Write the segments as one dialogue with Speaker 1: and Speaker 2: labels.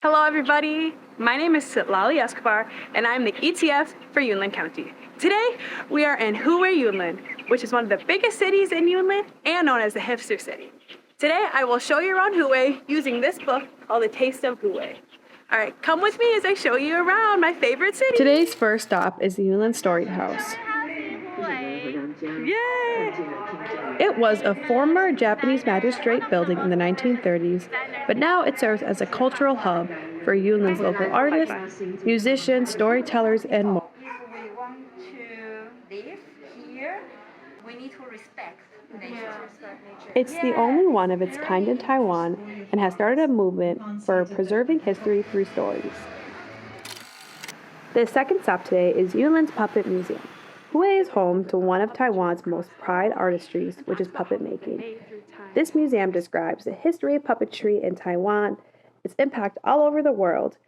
Speaker 1: Hello everybody, my name is Citlali Escobar and I'm the ETF for Yunlin County. Today we are in Hue, Yunlin, which is one of the biggest cities in Yunlin and known as the hipster city. Today I will show you around Hue using this book called The Taste of Hue. Alright, come with me as I show you around my favorite city. Today's first stop is the Yunlin Story House. Yay! It was a former Japanese magistrate building in the 1930s, but now it serves as a cultural hub for Yunlin's local artists, musicians, storytellers, and more.
Speaker 2: If we want to live here, we need to respect nature.
Speaker 1: It's the only one of its kind in Taiwan and has started a movement for preserving history through stories. The second stop today is Yunlin's Puppet Museum. Hue is home to one of Taiwan's most prized artistries, which is puppet making. This museum describes the history of puppetry in Taiwan, its impact all over the world,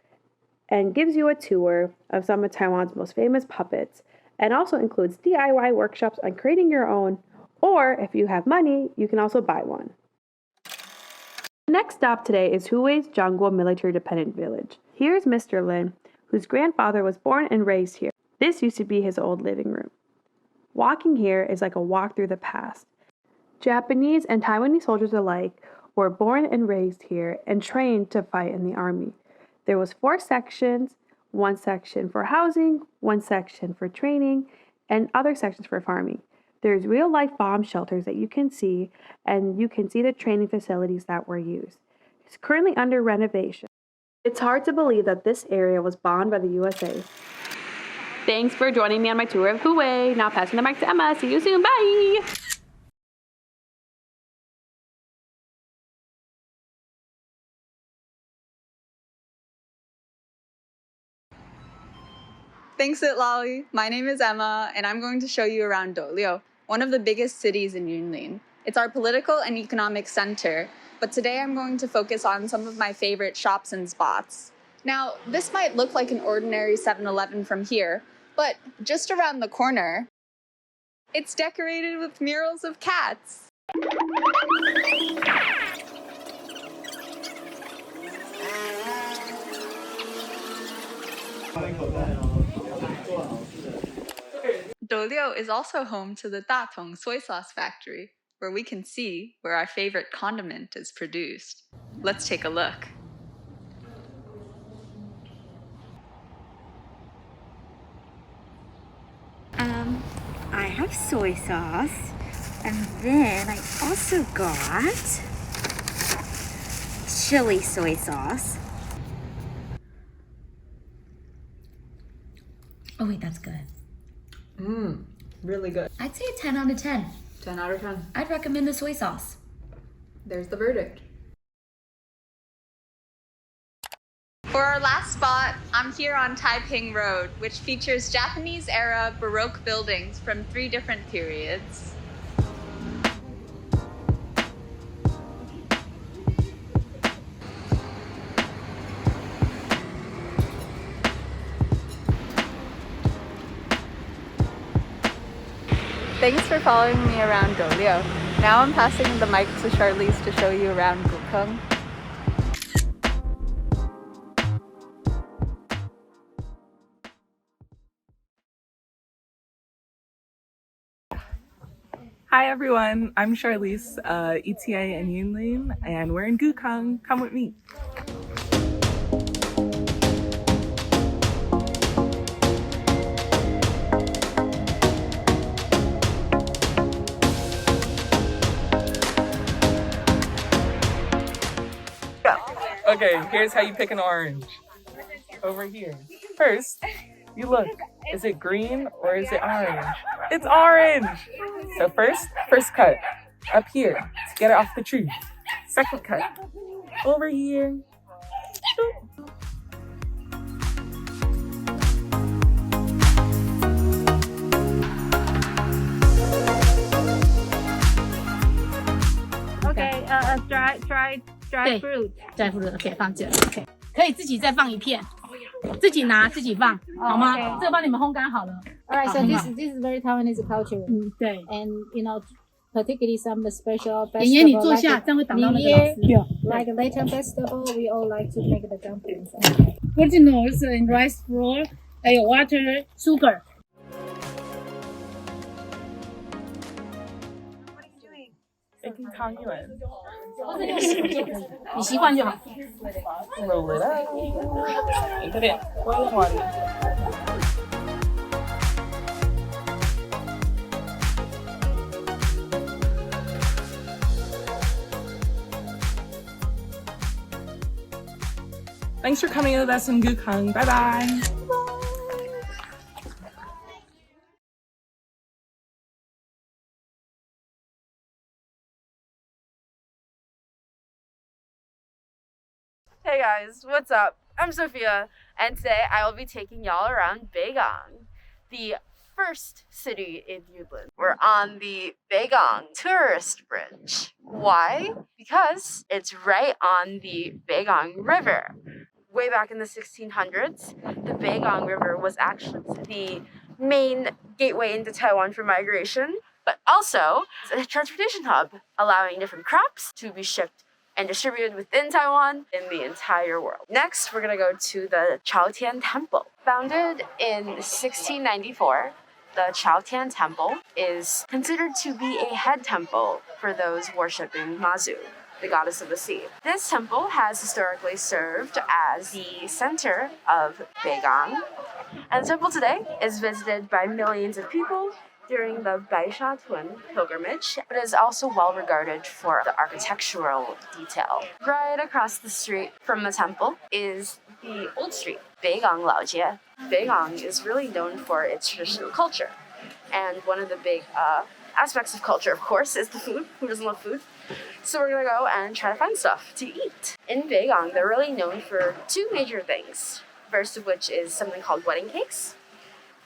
Speaker 1: and gives you a tour of some of Taiwan's most famous puppets, and also includes DIY workshops on creating your own, or if you have money, you can also buy one. The next stop today is Hue's Zhangguo Military Dependent Village. Here's Mr. Lin, whose grandfather was born and raised here. This used to be his old living room. Walking here is like a walk through the past. Japanese and Taiwanese soldiers alike were born and raised here and trained to fight in the army. There was 4 sections, 1 section for housing, 1 section for training, and other sections for farming. There's real-life bomb shelters that you can see, and you can see the training facilities that were used. It's currently under renovation. It's hard to believe that this area was bombed by the USA. Thanks for joining me on my tour of Hue. Now passing the mic to Emma. See you soon. Bye!
Speaker 3: Thanks, Citlali. My name is Emma, and I'm going to show you around Doliu, one of the biggest cities in Yunlin. It's our political and economic center, but today I'm going to focus on some of my favorite shops and spots. Now, this might look like an ordinary 7-Eleven from here, but just around the corner, it's decorated with murals of cats. Doliu is also home to the Datong soy sauce factory, where we can see where our favorite condiment is produced. Let's take a look.
Speaker 2: I have soy sauce, and then I also got chili soy sauce. Oh wait, that's good.
Speaker 3: Really good.
Speaker 2: I'd say a 10 out of 10.
Speaker 3: 10 out of 10.
Speaker 2: I'd recommend the soy sauce.
Speaker 3: There's the verdict. For our last spot, I'm here on Taiping Road, which features Japanese-era Baroque buildings from 3 different periods. Thanks for following me around Doliu. Now I'm passing the mic to Charlize to show you around Gukeng.
Speaker 4: Hi everyone, I'm Charlize, ETA in Yunlin, and we're in Gukeng. Come with me. Okay, here's how you pick an orange. Over here. First, you look. Is it green or is it orange? It's orange! So first cut. Up here to get it off the tree. Second cut. Over here.
Speaker 5: 对
Speaker 2: fruit.
Speaker 5: 再附的 OK 放这 OK， 可以自己再放一片，自己拿自己放，好吗？
Speaker 2: okay.
Speaker 5: 这个帮你们烘干好了。
Speaker 6: Alright, so
Speaker 5: 好
Speaker 6: this is very Taiwanese culture,
Speaker 5: 对，
Speaker 6: and you know, particularly some of the special
Speaker 5: 妍妍你
Speaker 6: festival
Speaker 5: 坐
Speaker 6: like
Speaker 5: 下，这样会挡到
Speaker 6: New
Speaker 5: 那个老
Speaker 6: Year,
Speaker 5: 师。
Speaker 6: like a Lantern Festival, we all like to make the dumplings.
Speaker 5: Originals and rice flour, 还有 water, sugar。
Speaker 4: Making congruent.
Speaker 5: 你习惯就好。
Speaker 4: Roll it up. And put it in boiling water. Thanks for coming with us in Gukong. Bye bye.
Speaker 1: Hey guys, what's up? I'm Sophia, and today I will be taking y'all around Baegang, the first city in Yunlin. We're on the Baegang Tourist Bridge. Why? Because it's right on the Baegang River. Way back in the 1600s, the Baegang River was actually the main gateway into Taiwan for migration, but also a transportation hub, allowing different crops to be shipped and distributed within Taiwan in the entire world. Next, we're gonna go to the Chaotian Temple. Founded in 1694, the Chaotian Temple is considered to be a head temple for those worshipping Mazu, the goddess of the sea. This temple has historically served as the center of Baegang, and the temple today is visited by millions of people during the Baisha Tun pilgrimage, but is also well regarded for the architectural detail. Right across the street from the temple is the old street, Baegang Laojie. Baegang is really known for its traditional culture, and one of the big aspects of culture, of course, is the food. Who doesn't love food? So we're gonna go and try to find stuff to eat. In Baegang, they're really known for two major things. First of which is something called wedding cakes.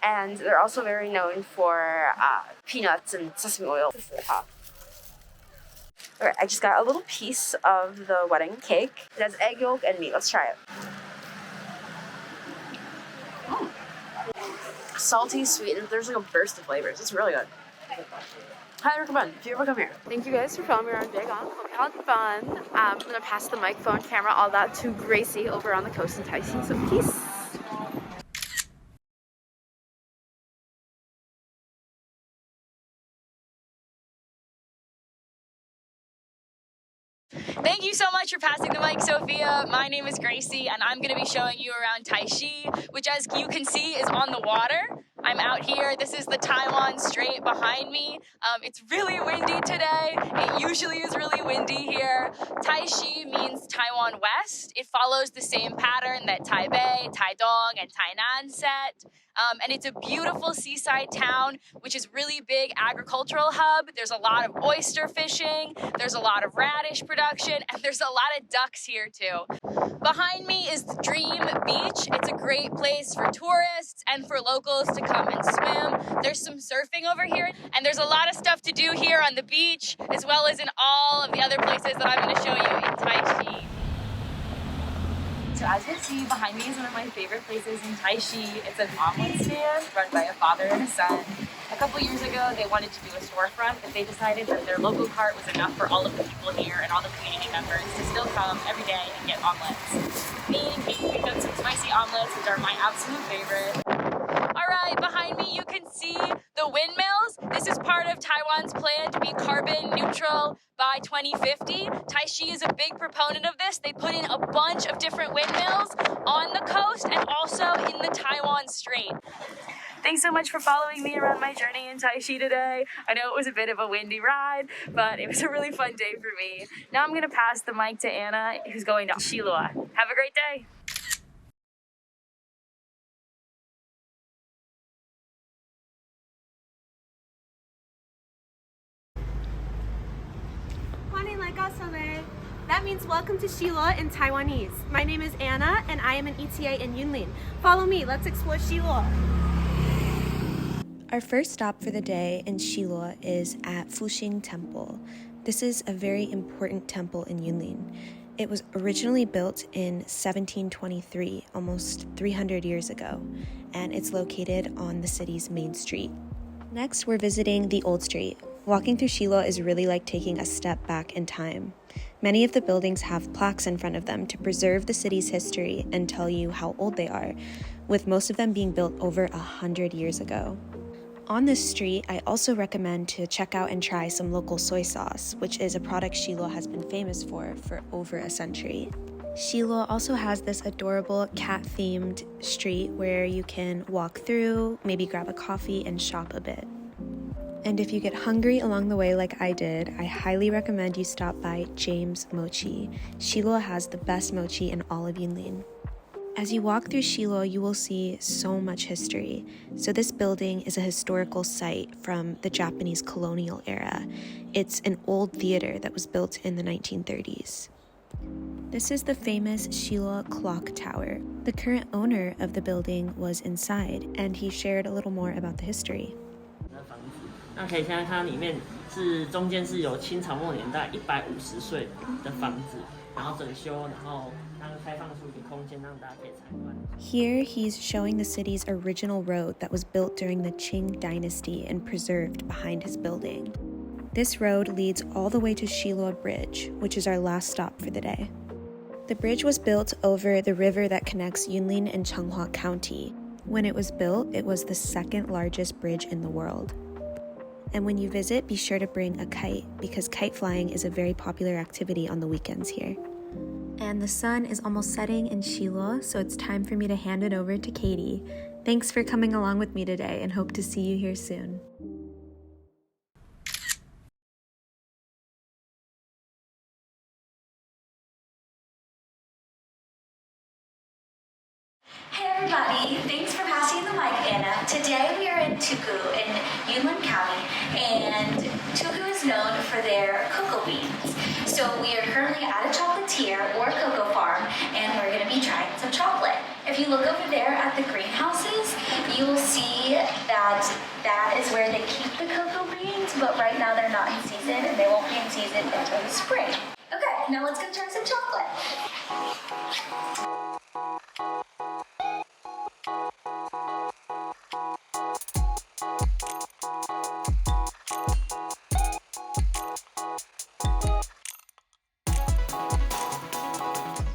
Speaker 1: And they're also very known for peanuts and sesame oil. Alright, I just got a little piece of the wedding cake. It has egg yolk and meat. Let's try it. Salty, sweet, and there's like a burst of flavors. It's really good. Highly recommend if you ever come here. Thank you guys for following me around Baegang. Hope you had fun. I'm gonna pass the mic, phone, camera, all that to Gracie over on the coast in Taixi. So peace.
Speaker 3: Thank you so much for passing the mic, Sophia. My name is Gracie, and I'm going to be showing you around Taixi, which, as you can see, is on the water. I'm out here. This is the Taiwan Strait behind me. It's really windy today. It usually is really windy here. Taixi means Taiwan West. It follows the same pattern that Taipei, Taidong, and Tainan set. And it's a beautiful seaside town, which is really big agricultural hub. There's a lot of oyster fishing, there's a lot of radish production, and there's a lot of ducks here too. Behind me is the Dream Beach. It's a great place for tourists and for locals to come and swim. There's some surfing over here, and there's a lot of stuff to do here on the beach, as well as in all of the other places that I'm going to show you in Taixi. So as you can see, behind me is one of my favorite places in Taixi. It's an omelet stand run by a father and a son. A couple years ago, they wanted to do a storefront, but they decided that their local cart was enough for all of the people here and all the community members to still come every day and get omelets. Me and Katie picked up some spicy omelets, which are my absolute favorite. All right, behind me you can see the windmills. This is part of Taiwan's plan to be carbon neutral by 2050. Taixi is a big proponent of this. They put in a bunch of different windmills on the coast and also in the Taiwan Strait. Thanks so much for following me around my journey in Taixi today. I know it was a bit of a windy ride, but it was a really fun day for me. Now I'm gonna pass the mic to Anna, who's going to Shilua. Have a great day.
Speaker 7: That means welcome to Shilua in Taiwanese. My name is Anna and I am an ETA in Yunlin. Follow me, let's explore Shilua.
Speaker 8: Our first stop for the day in Shilua is at Fuxing Temple. This is a very important temple in Yunlin. It was originally built in 1723, almost 300 years ago, and it's located on the city's main street. Next, we're visiting the Old Street. Walking through Shiluo is really like taking a step back in time. Many of the buildings have plaques in front of them to preserve the city's history and tell you how old they are, with most of them being built over 100 years ago. On this street, I also recommend to check out and try some local soy sauce, which is a product Shiluo has been famous for over a century. Shiluo also has this adorable cat-themed street where you can walk through, maybe grab a coffee, and shop a bit. And if you get hungry along the way like I did, I highly recommend you stop by James Mochi. Shiluo has the best mochi in all of Yunlin. As you walk through Shiluo, you will see so much history. So this building is a historical site from the Japanese colonial era. It's an old theater that was built in the 1930s. This is the famous Shiluo Clock Tower. The current owner of the building was inside, and he shared a little more about the history.
Speaker 9: 那可以现在看到里面是中间是有清朝末年代150岁的房子，然后整修，然后让开放出一个空间让大家可以参观。
Speaker 8: Here he's showing the city's original road that was built during the Qing dynasty and preserved behind his building. This road leads all the way to Shiluo Bridge, which is our last stop for the day. The bridge was built over the river that connects Yunlin and Changhua County. When it was built, it was the second largest bridge in the world. And when you visit, be sure to bring a kite because kite flying is a very popular activity on the weekends here. And the sun is almost setting in Shiluo, so it's time for me to hand it over to Katie. Thanks for coming along with me today and hope to see you here soon.
Speaker 10: Hey everybody, thanks for passing the mic, Anna. Today we are in Tuku in Yunlin County, and Tuku is known for their cocoa beans. So we are currently at a chocolatier or cocoa farm, and we're going to be trying some chocolate. If you look over there at the greenhouses, you will see that is where they keep the cocoa beans, but right now they're not in season, and they won't be in season until the spring. Okay, now let's go try some chocolate.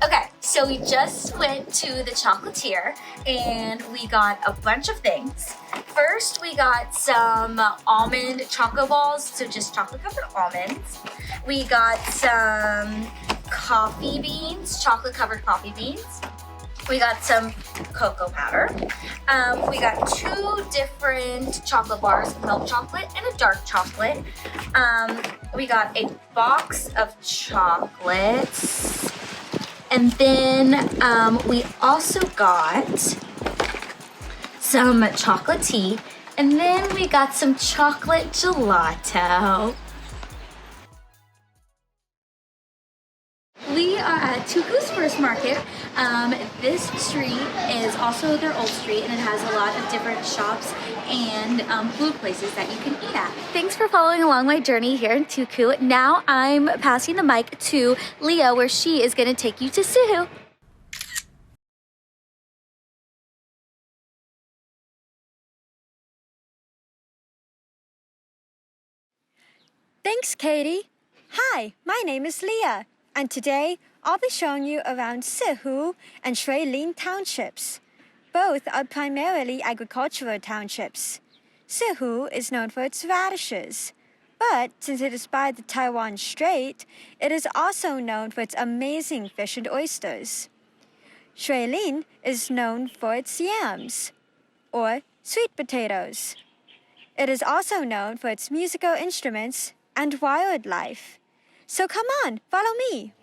Speaker 10: Okay, so we just went to the chocolatier and we got a bunch of things. First, we got some almond choco balls, so just chocolate covered almonds. We got some coffee beans, chocolate covered coffee beans. We got some cocoa powder. We got 2 different chocolate bars, milk chocolate and a dark chocolate. We got a box of chocolates. And then we also got some chocolate tea. And then we got some chocolate gelato. We are at Tuku's First Market. This street is also their old street, and it has a lot of different shops and food places that you can eat at. Thanks for following along my journey here in Tuku. Now I'm passing the mic to Leah, where she is going to take you to Suhu.
Speaker 11: Thanks, Katie. Hi, my name is Leah, and today I'll be showing you around Sihu and Shuilin townships. Both are primarily agricultural townships. Sihu is known for its radishes, but since it is by the Taiwan Strait, it is also known for its amazing fish and oysters. Shuilin is known for its yams, or sweet potatoes. It is also known for its musical instruments and wildlife. So come on, follow me.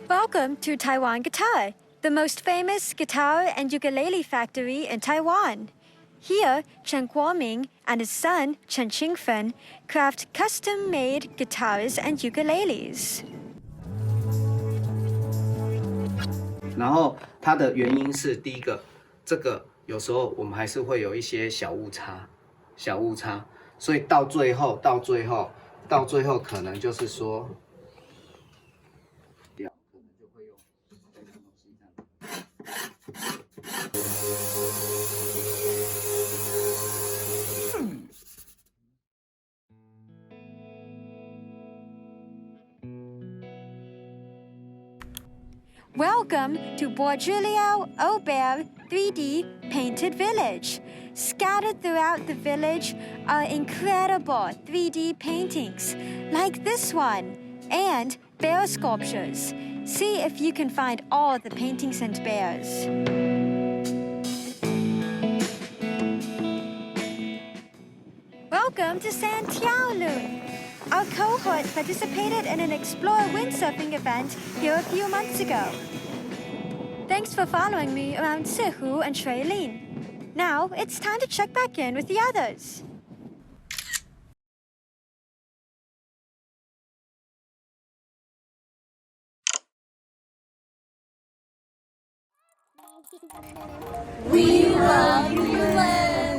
Speaker 11: Welcome to Taiwan Guitar, the most famous guitar and ukulele factory in Taiwan. Here, Chen Guoming and his son, Chen Qingfen, craft custom-made guitars and ukuleles.
Speaker 12: 然后它的原因是第一个，这个有时候我们还是会有一些小误差，所以到最后到最后可能就是说，可能就会用这个东西这样。
Speaker 11: Welcome to Bourgilio Aubert 3D Painted Village. Scattered throughout the village are incredible 3D paintings like this one and bear sculptures. See if you can find all the paintings and bears. Welcome to Santiaolun. Our cohort participated in an Explore windsurfing event here a few months ago. Thanks for following me around Sihu and Shuilin. Now it's time to check back in with the others.
Speaker 10: We love Yulin!